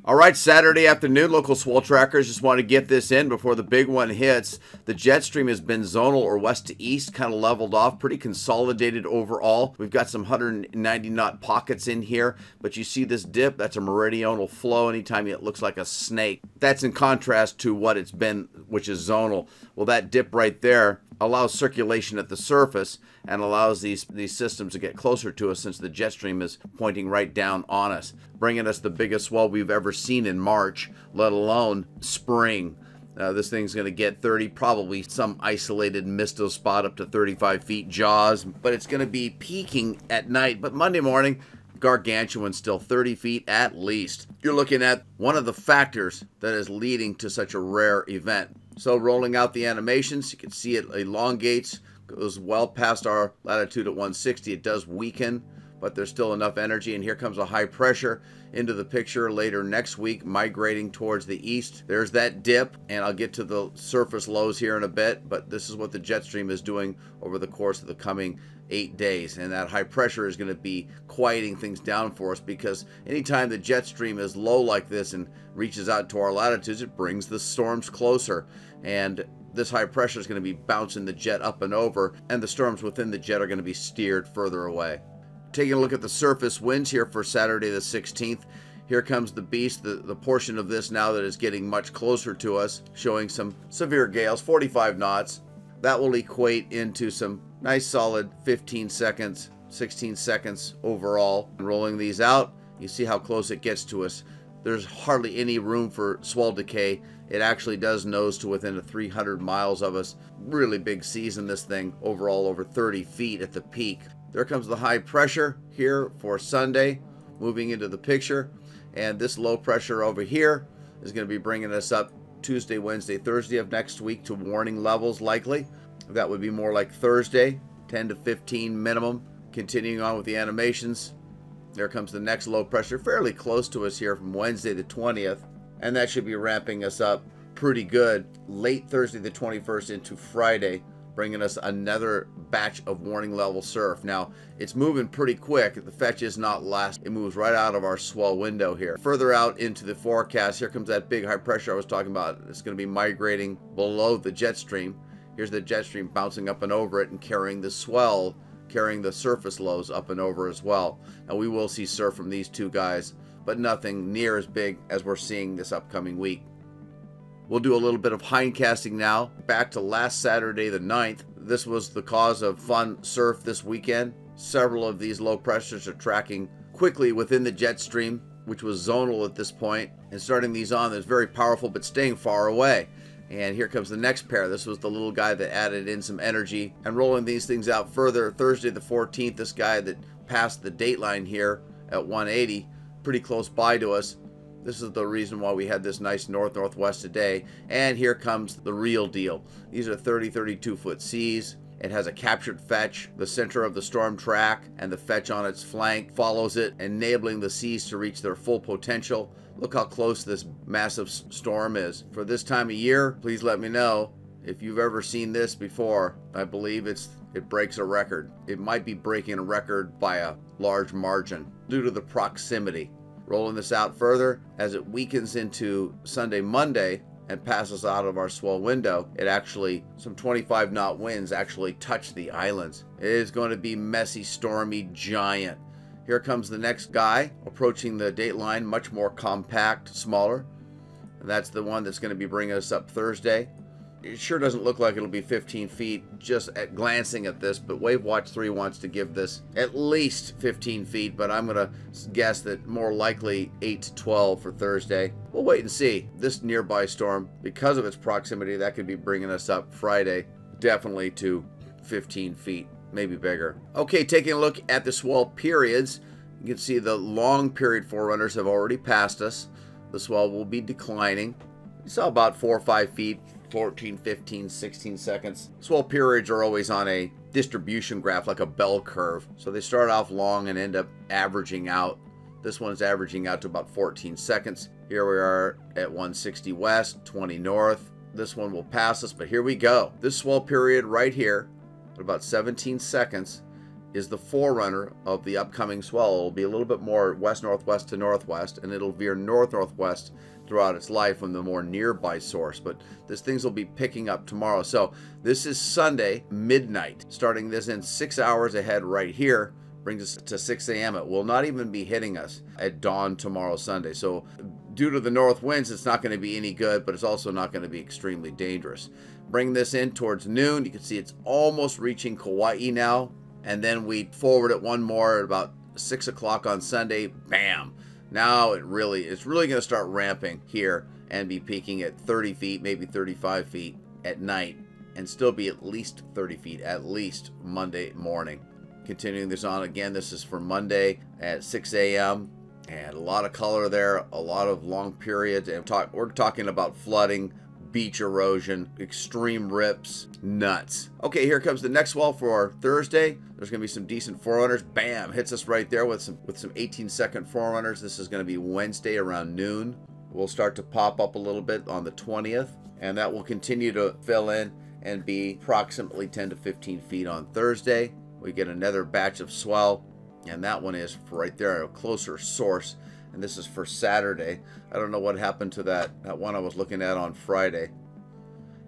All right, Saturday afternoon, local swell trackers just want to get this in before the big one hits. The jet stream has been zonal or west to east, kind of leveled off, pretty consolidated overall. We've got some 190 knot pockets in here, but you see this dip, that's a meridional flow anytime it looks like a snake. That's in contrast to what it's been, which is zonal. Well, that dip right there allows circulation at the surface and allows these systems to get closer to us since the jet stream is pointing right down on us, bringing us the biggest swell we've ever seen in March, let alone spring. This thing's going to get 30, probably some isolated misto spot up to 35 feet jaws, but it's going to be peaking at night. But Monday morning, gargantuan, still 30 feet at least. You're looking at one of the factors that is leading to such a rare event. So rolling out the animations, you can see it elongates, goes well past our latitude at 160. It does weaken, but there's still enough energy, and here comes a high pressure into the picture later next week, migrating towards the east. There's that dip, and I'll get to the surface lows here in a bit, but this is what the jet stream is doing over the course of the coming 8 days, and that high pressure is going to be quieting things down for us, because anytime the jet stream is low like this and reaches out to our latitudes, it brings the storms closer, and this high pressure is going to be bouncing the jet up and over, and the storms within the jet are going to be steered further away. Taking a look at the surface winds here for Saturday the 16th. Here comes the beast, the portion of this now that is getting much closer to us, showing some severe gales, 45 knots. That will equate into some nice solid 15 seconds, 16 seconds overall. Rolling these out, you see how close it gets to us. There's hardly any room for swell decay. It actually does nose to within 300 miles of us. Really big seas in this thing, overall over 30 feet at the peak. There comes the high pressure here for Sunday, moving into the picture. And this low pressure over here is going to be bringing us up Tuesday, Wednesday, Thursday of next week to warning levels likely. That would be more like Thursday, 10 to 15 minimum. Continuing on with the animations. There comes the next low pressure, fairly close to us here from Wednesday the 20th. And that should be ramping us up pretty good late Thursday the 21st into Friday, bringing us another batch of warning level surf. Now, it's moving pretty quick. The fetch is not last. It moves right out of our swell window here. Further out into the forecast, here comes that big high pressure I was talking about. It's going to be migrating below the jet stream. Here's the jet stream bouncing up and over it and carrying the swell, carrying the surface lows up and over as well. And we will see surf from these two guys, but nothing near as big as we're seeing this upcoming week. We'll do a little bit of hindcasting now. Back to last Saturday the 9th. This was the cause of fun surf this weekend. Several of these low pressures are tracking quickly within the jet stream, which was zonal at this point. And starting these on, is very powerful, but staying far away. And here comes the next pair. This was the little guy that added in some energy. And rolling these things out further, Thursday the 14th, this guy that passed the date line here at 180, pretty close by to us. This is the reason why we had this nice north-northwest today. And here comes the real deal. These are 30-32 foot seas. It has a captured fetch. The center of the storm track and the fetch on its flank follows it, enabling the seas to reach their full potential. Look how close this massive storm is. For this time of year, please let me know if you've ever seen this before. I believe it breaks a record. It might be breaking a record by a large margin due to the proximity. Rolling this out further, as it weakens into Sunday, Monday, and passes out of our swell window, it actually, some 25 knot winds actually touch the islands. It is going to be messy, stormy, giant. Here comes the next guy, approaching the date line, much more compact, smaller. And that's the one that's going to be bringing us up Thursday. It sure doesn't look like it'll be 15 feet just at glancing at this, but Wave Watch 3 wants to give this at least 15 feet, but I'm going to guess that more likely 8 to 12 for Thursday. We'll wait and see. This nearby storm, because of its proximity, that could be bringing us up Friday, definitely to 15 feet, maybe bigger. Okay, taking a look at the swell periods, you can see the long period forerunners have already passed us. The swell will be declining. You saw about 4 or 5 feet. 14, 15, 16 seconds. Swell periods are always on a distribution graph, like a bell curve. So they start off long and end up averaging out. This one's averaging out to about 14 seconds. Here we are at 160 west, 20 north. This one will pass us, but here we go. This swell period right here, at about 17 seconds, is the forerunner of the upcoming swell. It'll be a little bit more west-northwest to northwest, and it'll veer north-northwest throughout its life from the more nearby source. But these things will be picking up tomorrow. So this is Sunday midnight, starting this in 6 hours ahead right here. Brings us to 6 a.m. It will not even be hitting us at dawn tomorrow, Sunday. So due to the north winds, it's not going to be any good, but it's also not going to be extremely dangerous. Bring this in towards noon. You can see it's almost reaching Kauai now. And then we forward it one more at about 6 o'clock on Sunday. Bam! Now it's really going to start ramping here and be peaking at 30 feet, maybe 35 feet at night, and still be at least 30 feet, at least Monday morning. Continuing this on again, this is for Monday at 6 a.m. and a lot of color there, a lot of long periods, and we're talking about flooding, beach erosion, extreme rips, nuts. Okay, here comes the next swell for Thursday. There's going to be some decent forerunners. Bam, hits us right there with some 18-second forerunners. This is going to be Wednesday around noon. We'll start to pop up a little bit on the 20th, and that will continue to fill in and be approximately 10 to 15 feet on Thursday. We get another batch of swell, and that one is for right there, a closer source. And this is for Saturday. I don't know what happened to that one I was looking at on Friday.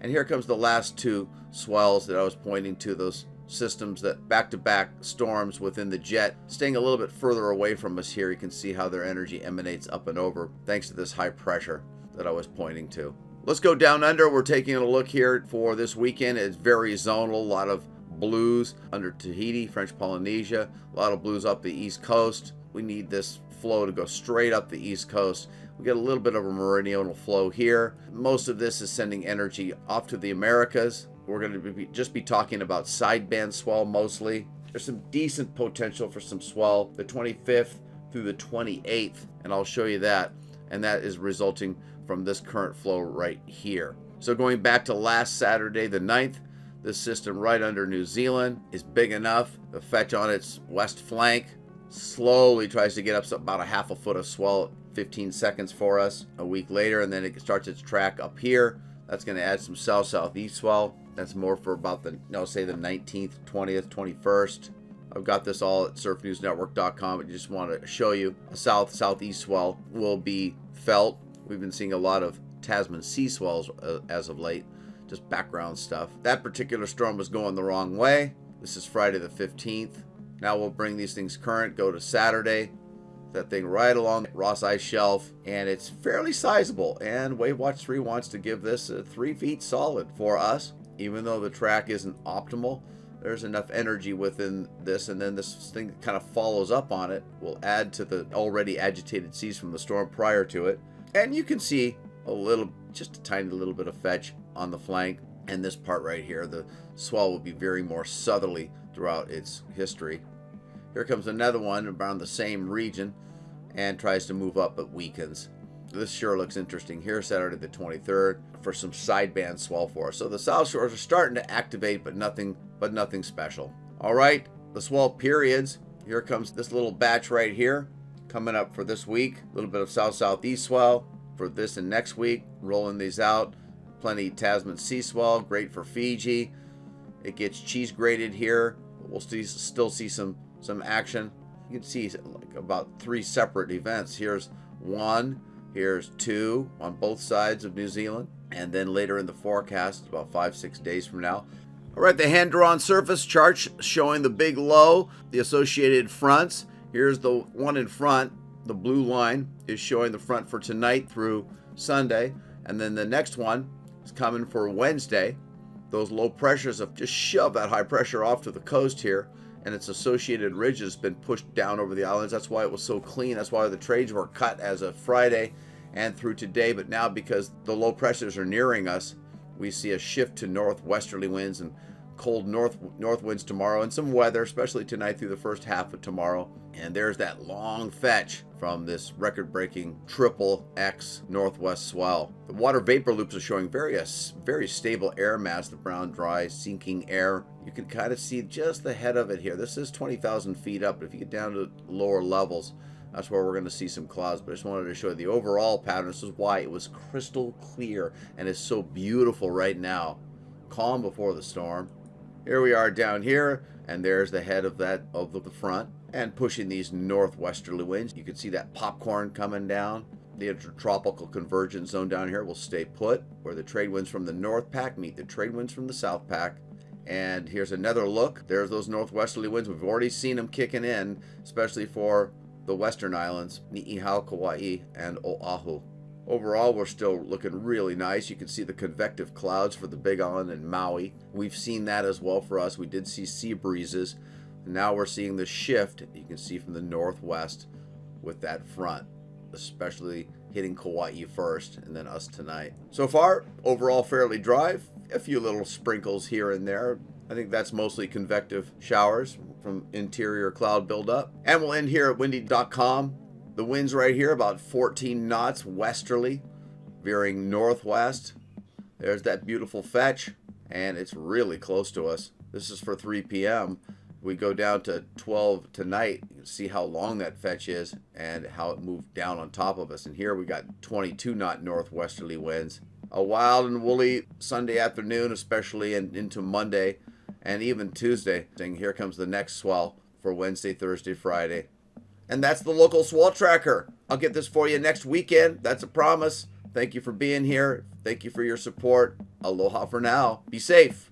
And here comes the last two swells that I was pointing to, those systems that back-to-back storms within the jet, staying a little bit further away from us here. You can see how their energy emanates up and over thanks to this high pressure that I was pointing to. Let's go down under. We're taking a look here for this weekend. It's very zonal, a lot of blues under Tahiti, French Polynesia, a lot of blues up the east coast. We need this flow to go straight up the east coast. We get a little bit of a meridional flow here. Most of this is sending energy off to the Americas. We're going to just be talking about sideband swell mostly. There's some decent potential for some swell the 25th through the 28th, and I'll show you that. And that is resulting from this current flow right here. So going back to last Saturday, the 9th, this system right under New Zealand is big enough. The fetch on its west flank slowly tries to get up about a half a foot of swell at 15 seconds for us a week later, and then it starts its track up here. That's going to add some south-southeast swell. That's more for about the, say the 19th, 20th, 21st. I've got this all at surfnewsnetwork.com. I just want to show you a south-southeast swell will be felt. We've been seeing a lot of Tasman sea swells as of late. Just background stuff. That particular storm was going the wrong way. This is Friday the 15th. Now we'll bring these things current, go to Saturday. That thing right along Ross Ice Shelf, and it's fairly sizable. And Wave Watch 3 wants to give this 3 feet solid for us. Even though the track isn't optimal, there's enough energy within this, and then this thing kind of follows up on it. Will add to the already agitated seas from the storm prior to it. And you can see a little, just a tiny little bit of fetch on the flank, and this part right here, the swell will be veering more southerly throughout its history. Here comes another one around the same region and tries to move up but weakens. This sure looks interesting here, Saturday the 23rd, for some sideband swell for us. So the South Shores are starting to activate, but nothing special. All right, the swell periods. Here comes this little batch right here coming up for this week. A little bit of south-southeast swell for this and next week. Rolling these out. Plenty Tasman sea swell, great for Fiji. It gets cheese grated here. We'll still see some action. You can see like about 3 separate events. Here's 1, here's 2 on both sides of New Zealand, and then later in the forecast, about 5-6 days from now. All right, the hand-drawn surface chart showing the big low, the associated fronts. Here's the one in front. The blue line is showing the front for tonight through Sunday, and then the next one is coming for Wednesday. Those low pressures have just shoved that high pressure off to the coast here, and its associated ridge has been pushed down over the islands. That's why it was so clean. That's why the trades were cut as of Friday and through today. But now, because the low pressures are nearing us, we see a shift to northwesterly winds and cold north winds tomorrow, and some weather, especially tonight through the first half of tomorrow. And there's that long fetch from this record-breaking triple X northwest swell. The water vapor loops are showing very stable air mass, the brown, dry, sinking air. You can kind of see just the head of it here. This is 20,000 feet up, but if you get down to lower levels, that's where we're going to see some clouds. But I just wanted to show you the overall pattern. This is why it was crystal clear and is so beautiful right now. Calm before the storm. Here we are down here, and there's the head of the front, and pushing these northwesterly winds. You can see that popcorn coming down. The intertropical convergence zone down here will stay put, where the trade winds from the north pack meet the trade winds from the south pack. And here's another look. There's those northwesterly winds. We've already seen them kicking in, especially for the western islands, Niihau, Kauai, and Oahu. Overall, we're still looking really nice. You can see the convective clouds for the Big Island and Maui. We've seen that as well for us. We did see sea breezes. Now we're seeing the shift, you can see from the northwest with that front, especially hitting Kauai first and then us tonight. So far, overall fairly dry. A few little sprinkles here and there. I think that's mostly convective showers from interior cloud buildup. And we'll end here at windy.com. The winds right here about 14 knots westerly, veering northwest. There's that beautiful fetch, and it's really close to us. This is for 3 p.m. We go down to 12 tonight. You can see how long that fetch is and how it moved down on top of us. And here we got 22 knot northwesterly winds. A wild and woolly Sunday afternoon, especially and into Monday and even Tuesday. And here comes the next swell for Wednesday, Thursday, Friday. And that's the local swell tracker. I'll get this for you next weekend. That's a promise. Thank you for being here. Thank you for your support. Aloha for now. Be safe.